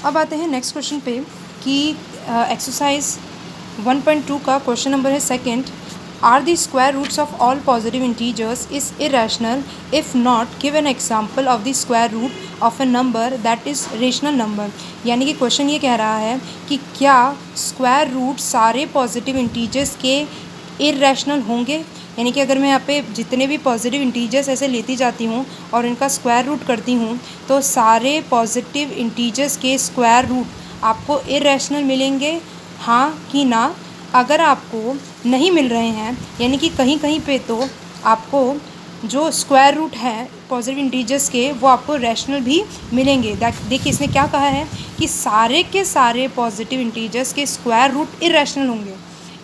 अब आते हैं नेक्स्ट क्वेश्चन पे कि एक्सरसाइज 1.2 का क्वेश्चन नंबर है second. Are the square roots of all positive integers is irrational, if not give an example of the square root of a number that is rational number. यानी कि question ये कह रहा है कि क्या स्क्वायर रूट सारे पॉजिटिव इंटीजर्स के इरेशनल होंगे। यानी कि अगर मैं यहाँ पे जितने भी पॉजिटिव इंटीजर्स ऐसे लेती जाती हूँ और इनका स्क्वायर रूट करती हूँ तो सारे पॉजिटिव इंटीजर्स के स्क्वायर रूट आपको इरेशनल मिलेंगे, हाँ कि ना। अगर आपको नहीं मिल रहे हैं यानी कि कहीं कहीं पे तो आपको जो स्क्वायर रूट है पॉजिटिव इंटीजर्स के वो आपको रैशनल भी मिलेंगे। देखिए इसने क्या कहा है कि सारे के सारे पॉजिटिव इंटीजर्स के स्क्वायर रूट इरेशनल होंगे।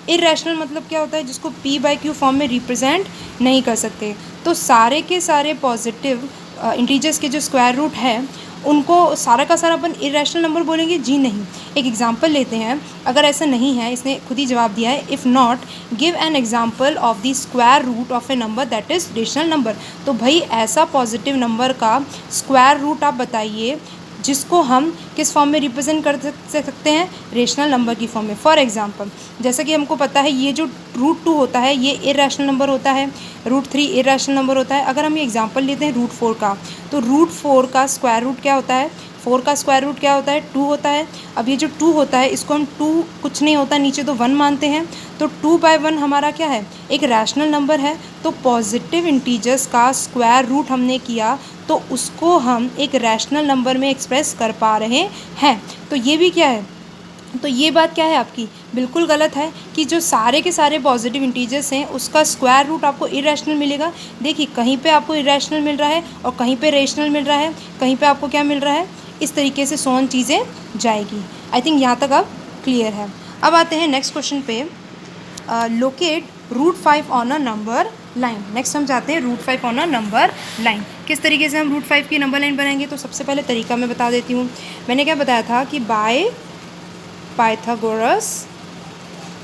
इरेशनल मतलब क्या होता है, जिसको p/q फॉर्म में रिप्रेजेंट नहीं कर सकते। तो सारे के सारे पॉजिटिव इंटीजर्स के जो स्क्वायर रूट है उनको सारा का सारा अपन इरेशनल नंबर बोलेंगे, जी नहीं। एक एग्जांपल लेते हैं, अगर ऐसा नहीं है, इसने खुद ही जवाब दिया है, if not give an example of the square root of a number that is rational number. तो भाई ऐसा पॉजिटिव नंबर का स्क्वायर रूट आप बताइए जिसको हम किस फॉर्म में रिप्रेजेंट कर सकते हैं, रेशनल नंबर की फॉर्म में। फॉर एग्जांपल जैसा कि हमको पता है ये जो √2 होता है ये इरेशनल नंबर होता है, √3 इरेशनल नंबर होता है। अगर हम ये एग्जांपल लेते हैं √4 का, तो √4 का स्क्वायर रूट क्या होता है, 4 का स्क्वायर रूट क्या होता है, 2 होता है। अब ये जो 2 होता है इसको हम 2 कुछ नहीं होता नीचे तो 1 मानते हैं, तो 2/1 हमारा क्या है, एक रैशनल नंबर है। तो पॉजिटिव इंटीजर्स का स्क्वायर रूट हमने किया तो उसको हम एक रैशनल नंबर में एक्सप्रेस कर पा रहे हैं। तो ये भी क्या है, तो ये बात क्या है आपकी, बिल्कुल गलत है कि जो सारे के सारे पॉजिटिव इंटीजर्स हैं उसका स्क्वायर रूट आपको इरेशनल मिलेगा। देखिए कहीं पे आपको इरेशनल मिल रहा है और कहीं पे रेशनल मिल रहा है, कहीं पे आपको क्या मिल रहा है, इस तरीके से सोन चीज़ें जाएगी। आई थिंक यहाँ तक अब क्लियर है। अब आते हैं नेक्स्ट क्वेश्चन पे, locate √5 on a number line. Next हम जाते हैं √5 ऑन अ नंबर लाइन। किस तरीके से हम √5 की नंबर लाइन बनाएंगे, तो सबसे पहले तरीका मैं बता देती हूँ। मैंने क्या बताया था कि बाय पाइथागोरस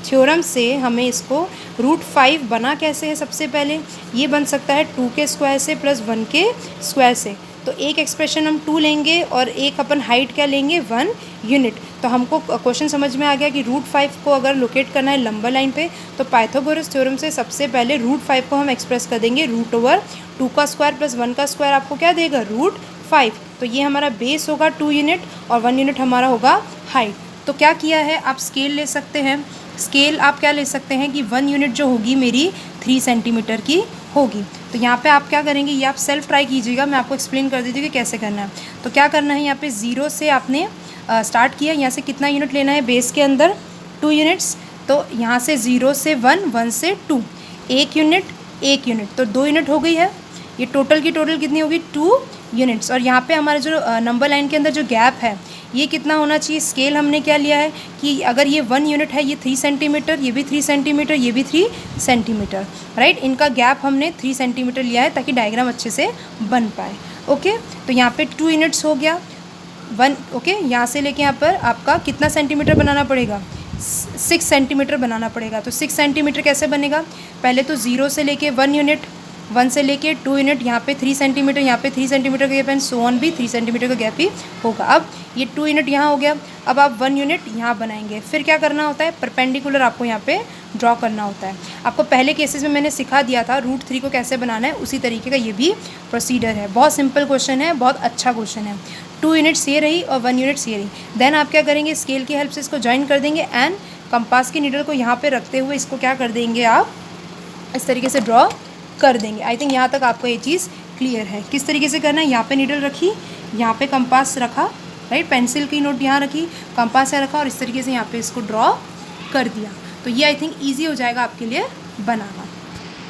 थ्योरम से हमें इसको √5 बना कैसे है, सबसे पहले ये बन सकता है 2 के स्क्वायर से प्लस 1 के स्क्वायर से। तो एक एक्सप्रेशन हम 2 लेंगे और एक अपन हाइट क्या लेंगे, 1 यूनिट। तो हमको क्वेश्चन समझ में आ गया कि √5 को अगर लोकेट करना है लंबा लाइन पे तो पाइथागोरस थ्योरम से सबसे पहले √5 को हम एक्सप्रेस कर देंगे √2 का स्क्वायर प्लस 1 का स्क्वायर आपको क्या देगा, √5। तो ये हमारा बेस होगा 2 यूनिट और 1 यूनिट हमारा होगा हाइट। तो क्या किया है, आप स्केल ले सकते हैं। स्केल आप क्या ले सकते हैं कि 1 यूनिट जो होगी मेरी 3 सेंटीमीटर की होगी। तो यहाँ पे आप क्या करेंगे, ये आप सेल्फ ट्राई कीजिएगा, मैं आपको एक्सप्लेन कर देती हूँ कि कैसे करना है। तो क्या करना है, यहाँ पे 0 से आपने स्टार्ट किया, यहाँ से कितना यूनिट लेना है बेस के अंदर, 2 यूनिट्स। तो यहाँ से 0 से 1, 1 से 2, 1 यूनिट 1 यूनिट, तो 2 यूनिट हो गई है। ये टोटल की टोटल कितनी होगी, 2 यूनिट्स। और यहाँ पे हमारे जो नंबर लाइन के अंदर जो गैप है ये कितना होना चाहिए, स्केल हमने क्या लिया है कि अगर ये 1 यूनिट है ये 3 सेंटीमीटर, ये भी 3 सेंटीमीटर, ये भी 3 सेंटीमीटर, राइट। इनका गैप हमने 3 सेंटीमीटर लिया है ताकि डायग्राम अच्छे से बन पाए। ओके, तो यहाँ पे 2 यूनिट्स हो गया, 1। ओके, यहाँ से लेके यहाँ पर आपका कितना सेंटीमीटर बनाना पड़ेगा, 6 सेंटीमीटर बनाना पड़ेगा। तो 6 सेंटीमीटर कैसे बनेगा, पहले तो 0 से लेके 1 यूनिट, 1 से लेके 2 यूनिट, यहाँ पे 3 सेंटीमीटर, यहाँ पे 3 सेंटीमीटर का गैप है, सो ऑन भी 3 सेंटीमीटर का गैप ही होगा। अब ये 2 यूनिट यहाँ हो गया, अब आप 1 यूनिट यहाँ बनाएंगे। फिर क्या करना होता है, परपेंडिकुलर आपको यहाँ पे ड्रॉ करना होता है। आपको पहले केसेस में मैंने सिखा दिया था √3 को कैसे बनाना है, उसी तरीके का ये भी प्रोसीजर है। बहुत सिंपल क्वेश्चन है, बहुत अच्छा क्वेश्चन है। 2 यूनिट्स ये रही और 1 यूनिट्स ये रही। देन आप क्या करेंगे, स्केल की हेल्प से इसको ज्वाइन कर देंगे एंड कंपास की नीडल को यहाँ पे रखते हुए इसको क्या कर देंगे, आप इस तरीके से ड्रॉ कर देंगे। आई थिंक यहाँ तक आपको ये चीज़ क्लियर है किस तरीके से करना है। यहाँ पे नीडल रखी, यहाँ पे कंपास रखा, राइट, पेंसिल की नोट यहाँ रखी, कंपास रखा और इस तरीके से यहाँ पे इसको ड्रॉ कर दिया। तो ये आई थिंक ईजी हो जाएगा आपके लिए बनाना।